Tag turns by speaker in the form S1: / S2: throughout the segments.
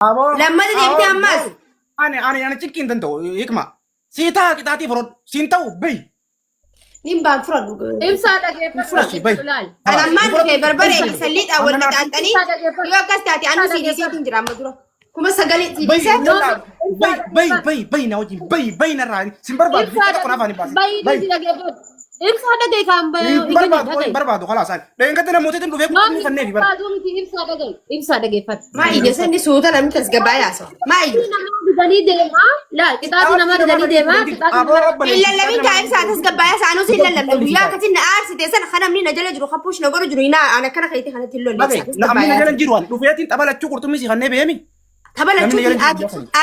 S1: abo
S2: لما تجيبتي أمس
S1: أنا cikin tentu hikmah sita kita hati perut sintau bay
S2: نيم بانفرد
S3: إمسا دقيقة
S1: فرشي bay
S2: أنا ما أدري بربري
S1: bay
S2: سليت أول
S1: أنا
S2: تتأنتني
S3: إمسا دقيقة
S2: يو كاستاتي أنا سيدي تنجرا مدرو كم سجلت
S1: bay
S2: سيدي
S1: bay na wajib bay na rani simbarba kita kena apa nih bas bay
S3: إمسا دقيقة
S1: barbado خلاص أنا لين كده لما تيجي نقول فيكم فني في بر
S3: إمسا دقيقة
S2: ما إيجي سندي سوتا أنا متسجبا يا سو ما إيجي
S3: لا كتابي نما دني ديما
S2: إلا اللي من كائن ساعة تسجبا يا سانوس إلا اللي يا كتير نعرس تيسن خنا مني نجلا جرو خبوش نقول جروينا أنا كنا خيتي خنا تلو اللي
S1: Babe, na amina jalan jiruan. Lu fiatin tabala cukur tu misi kanne bemi.
S2: تبلا تشوفي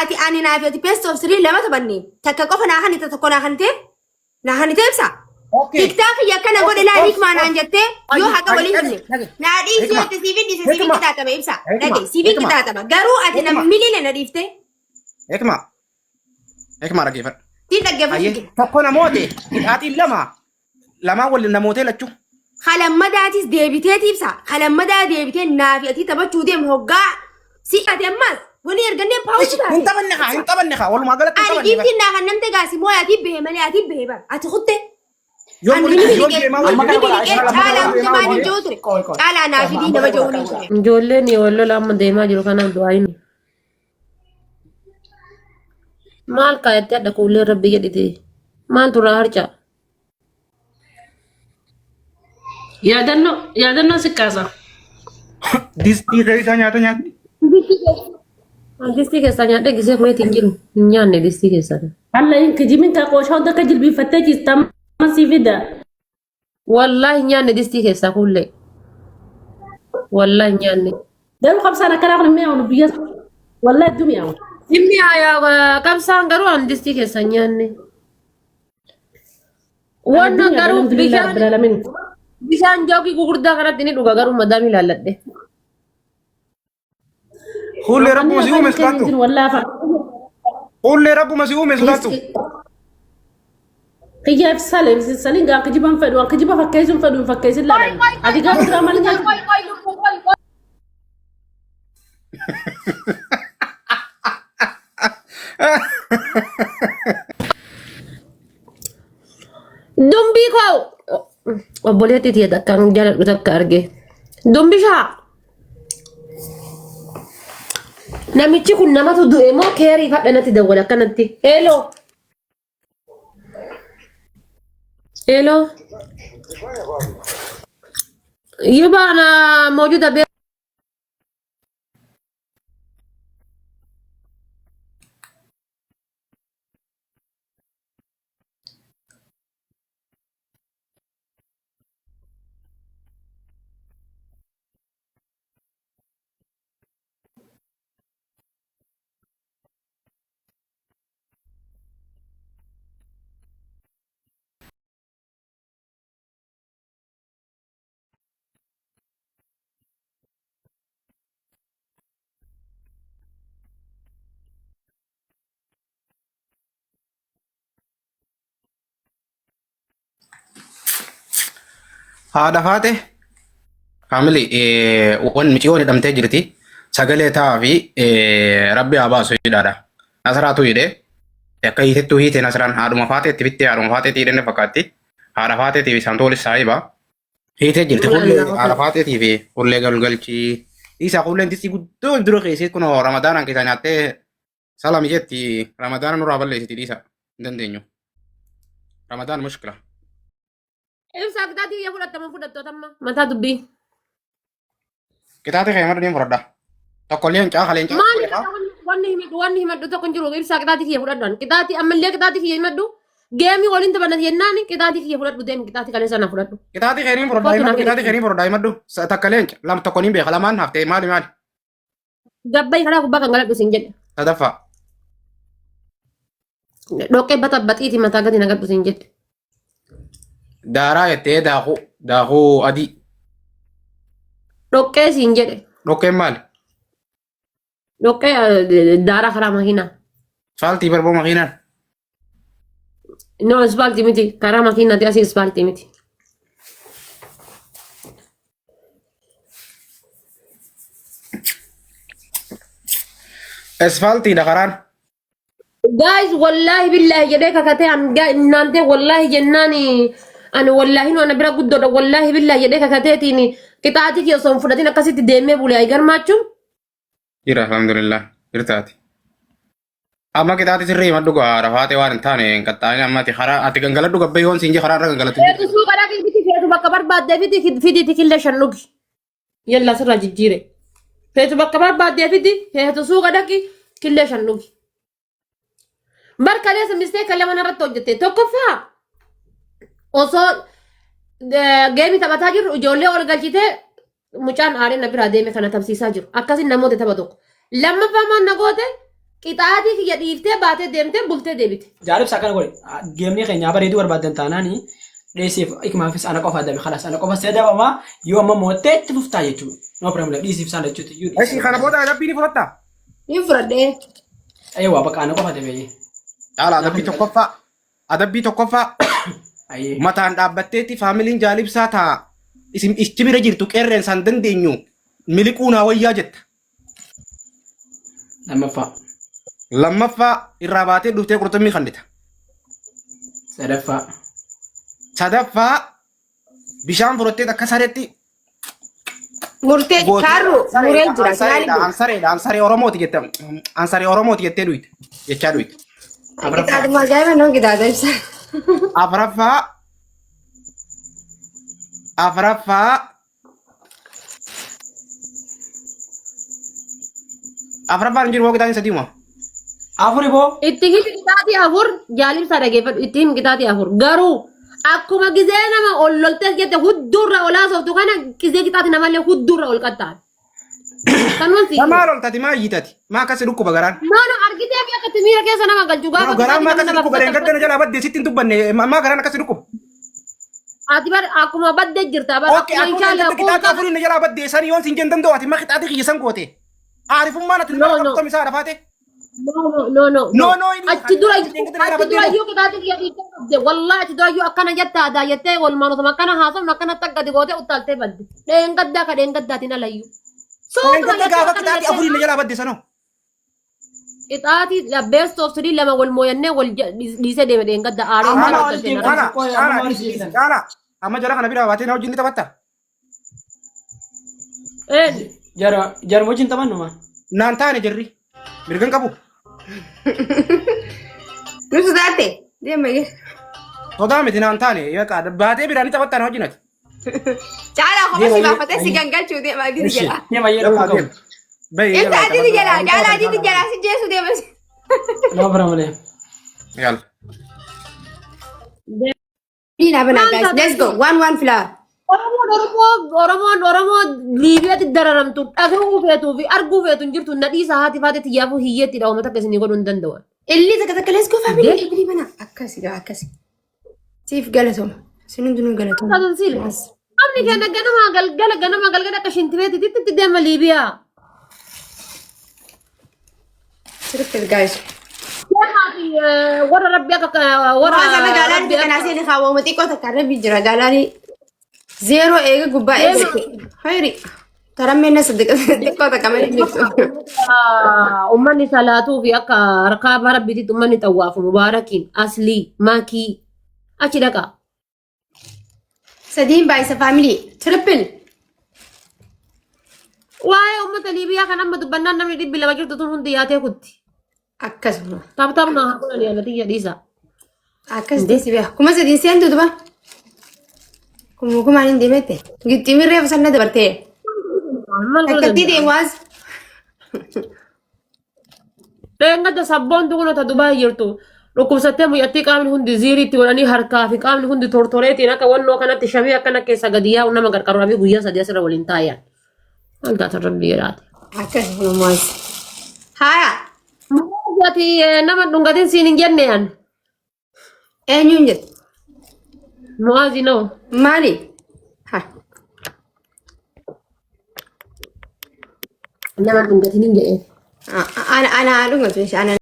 S2: آتي أنا نافية بيست أوف سري لما تبني تكاكوف ناهني تتكون ناهني تبسا تيك تاك يا كان أقول لا ليك ما نانجتة يو هكا ولي هني نادي سوى تسيفين دي سيفين كتا تبا إبسا نادي سيفين كتا تبا قارو أتنا ملي لنا ريفته
S1: Hikmah lagi Fat.
S2: تيتا
S1: Aye,
S2: قفشك
S1: tokkona mote. Ati lama wali na mote lachu.
S2: خلم مداتيس ديبيتي تيبسا خلم مدا ديبيتي نافية تيتا بچو ديم هوغا سي أتي أمس ولي يرغني باوش
S1: Hinta banneha. Walu magalat hinta
S2: أنا
S1: banneha.
S2: كيف كنا خنمت قاسي مو أتي بهملي أتي بهبا أتخطي
S1: Yon
S2: أنا
S1: wali
S2: بيجي
S1: yon
S2: لك
S1: ma wali.
S2: تعالى جوتري تعالى أنا في دينا بجوني
S3: ijoolleen walloo lama deemaa jiru kanaaf du'aayin maal kaayattee adda kuullee rabbi jedhite maal turaa harca
S4: yaadannoo siqqaasa.
S1: Disti kaisa nyata nyata.
S3: distii keessaa nyaadhee gisee kuneet hin jiru hin nyaanne distii keessaa
S4: Alla in kijimin kaa qooshaa hunda akka jilbiifattee jirta masii fida.
S3: wallaahi hin nyaanne distii keessaa kuullee wallaahi hin nyaanne
S4: Garuu qabsaan akkanaa kun mi'aawu biyya wallahi iddoo mi'aawu.
S3: dhimmi yaa qabsaan garuu an distii keessaa hin nyaanne wannan garuu bishaan joogii gugurdaa kanatti ni dhuga garuu madaam ilaalladhe
S1: Hulle rabbu masi ume sudatu. Hulle rabbu masi ume sudatu.
S4: Kiyyaaf salee sanii gaa kijiban fedhu kijiba fakkeessuun fedhu fakkeessin laalan. Ati gaa turaa maal nyaatu?
S3: dumbii koo obboleetti tiyya takkaan jaaladhu takka arge dumbishaa namichi kun namatu du'e moo keerii fadhanatti dawwala akkanatti eeloo eeloo yubaana mawjuda bee
S1: Haadha faate. Family wan mici wani damtee jirti. Sagalee taa fi rabbi haa baasu jedhaadha. Nasaraatu hidhe. Akka hiitettuu hiite nasaraan haadhuma faateetti bittee haadhuma faateetti hidhenne fakkaatti. Haadha faateetii fi santoolis saahiba. Hiitee jirti hullee haadha faateetii fi hullee galgalchii. Isa hulleen disii guddoo dura keessatti kun ramadaanaan keessa nyaattee salami jetti ramadaana nurraa balleessiti dhiisa hin dandeenyu. Ramadaan mushkila.
S3: ibsaa kitaatii kiyya fudhattama fudhattootamma mataa dubbii
S1: Kitaate kee madda deemu fudhadha. Tokko leencaa kaleencaa.
S3: maali wanni himadhu tokko hin jiru ibsaa kitaatii kiyya fudhadhan kitaatii ammallee kitaatii kiyya himadhu geemii waliin taphanna jennaan kitaatii kiyya fudhadhu deemi kitaatii kalee sana fudhadhu
S1: Kitaate keeriin fudhadha himadhu kitaate keeriin fudhadha himadhu takka leenca lama tokko niin beeka lamaan haftee maali maali.
S3: gabbai karaa gubbaa kan galadhu sin jedhe
S1: Sadaffaa.
S3: dhoqqee baxabaxiiti mataa gadi nagadhu sin jedhe
S1: Daaraa jettee daakuu adii.
S3: dhoqqee sin jedhe
S1: Dhokkeen maali?
S3: dhoqqee daaraa karaa makiinaa
S1: Saaltii barboo makiinaan.
S3: no ispaaltii miti karaa makiinaati asii ispaaltii miti
S1: اسفلتي دخران
S3: جايز والله بالله جديك كتي عن نانتي والله جناني أنا والله إنه أنا برا قدر والله بالله جديك كتي تيني كتاتي كي يصوم فردين كاسيت ديمي بولي أيجار ماتشو
S1: جرا الحمد لله جرتاتي أما كتاتي سري ما دوغا رفاتي وان تاني كتاني أما تخرا أتي كنغلا دوغا بيون سينجي خرا كنغلا
S3: فيتو سوق أنا كي بيتي فيتو بكبر بعد فيدي تكيل شنوكي يلا سر جيري فيتو بكبر بعد فيتو سوق أنا كيل شنوكي بركة ليس مستيك اللي أنا رتو جتة توقفها وصو جيمي تبتاجر وجولة أول جالجته مجان آرين نبي رادي مكانه تمسيسا جر أكاسي نمو تبتوق لما فما نقوده كتادي في يديفته باتة دمته بولته دبيت
S5: جارب سكان قولي جيمني خيني أبى ريدو وربادن تاناني ريسيف إك ما فيس أنا كوفا دبي خلاص أنا كوفا سيدا وما يوم ما موتة تفوتها يجو نو بروبلم ريسيف سانة جوتي يو
S1: ايش خانا بودا أدبي نفرطة
S2: يفرد إيه
S5: أيوة بقى أنا كوفا دبي
S1: على أدبي تقفى
S5: أيه
S1: mataan dhaabbatteetti faamiliin jaalibsaa taa isin ichi bira jirtu qeerreen san dandeenyu miliquunaa wayyaa jetta. Lammaffaa irraa baatee dhuftee qurxummii kandita. Sadaffaa bishaan fudhattee akka sareetti
S2: murtee kaarru muree jira
S1: ansaree Oromooti jette ansaree Oromooti jettee dhuyite jechaa dhuyite.
S2: Kitaabuma ajaa'iba noon kitaaba ibsa.
S1: Afraffaa hin jiru moo kitaabni sadii moo?
S5: Afuri boo?
S3: Itti himi kitaati afur jaalibsaa dhageeffadhu itti himi kitaati afur garuu akkuma gizee nama ol loltees jette huddurra olaa sooftu kana gizee kitaati namallee huddurra ol qaxxaan.
S1: Nama loltati maa hiitati maa akkasi dhukkuba garaan.
S3: Nono argitee fi akkatti miira keessa nama galchu gaafa.
S1: Garaan maa akkasi dhukkuba deengardana jalaa baddee sitti hin dubbanne maa garaan akkasi dhukkuba.
S3: Ati bar akkuma baddee jirta bar
S1: akkuma inshallah kitaaba afurii na jalaa baddee san yoon sin jendan doo ati maa kitaati kiyyasan goote. Aarifummaan ati nama qabxoom isaa dhafaate. No.
S3: Achi dura iyyuu kitaati kiyya dhiibbaa qabde wallahi achi dura iyyuu akkana jetta aadaa jettee walumaanotuma akkana haasofnu akkana taggati goote uttaaltee badde. Dheengaddaa ka dheengaddaatiin alayyuu.
S1: Gaafa kitaati afurii na jalaa baddee sanoo.
S3: Kitaati best of three lama wal mooyannee wal dhiisee deeme dheengadda aaree
S1: Caala amma jara kana bira baatee na wajjin ni taphatta.
S5: Jara wajjin taphannuma.
S1: Naan taane jirri mirgan qabu.
S2: Nuti taate deema gee.
S1: Sodaa miti naan taane baatee biraan ni taphatta na wajjin ati.
S2: Caalaa kopha si baafatee si gangalchuu deema adii jala.
S5: Deema yeroo qabu.
S2: Inta adii jala caalaa adii jala si jeesu deema.
S5: No problem.
S1: Yalla.
S2: Dina bana guys, let's go. 1-1 flower.
S3: Oromoo Liibiyaatti dararamtu dhagahuu feetuu fi arguu feetu hin jirtu nadhiisa haati faate xiyyaafuu hiyyeetti dha uummata akkasii godhuu hin danda'an.
S2: Illi takka let's go family mana akkasi gaa akkasi. Siif galatoma. Sinin dunuu galatoma.
S3: Amni kenna ganama galgala akka shintimeetti itti deema Liibiyaa.
S2: Sirriitti guys.
S3: Warra rabbi akka
S2: warra magaalaan itti kanaa seeni kaawwamu xiqqoo takka rabbi jira galaani. Zero eega gubbaa eegate. Hayri. Tarammeenna xiqqoo takka malee jirtu.
S3: Uummanni salaatuu fi akka harkaa rabbiitti uummanni xawwaafu mubaarakiin aslii maakii achi dhaqa.
S2: Sadiin baay'isa faamilii triple.
S3: Waa'ee uummata Liibiyaa kan amma dubbannaan namni 200 jirtu tun hundi yaatee kutti.
S2: Akkasuma.
S3: Taphatamna haakuna yaalatii dhiisa.
S2: Akkas deesi bee kuma sadiin seentu duba. Kumaan hin deemette. Gixximirree fasanna dabartee. Akkatti deemaas.
S3: Dheengadda sabboon tuqunota Dubaay jirtu. Dhukkubsattee muyyattii qaamni hundi ziiriitti godhanii harkaa fi qaamni hundi tortoreetiin akka wannoo kanatti shamii akkana keessa gadi yaa'u nama qarqaruu fi guyyaa 3 asirra waliin taa'an. Algaata rabbii jedhaate.
S2: Akkasumas. Haya.
S3: Ati nama dhungatiin siin hin jenne yan.
S2: Eenyuun jettu?
S3: Mu'aazi noo.
S2: Maali? Ha.
S3: Nama dhungatiin hin jedheen.
S2: Ana dhungatu.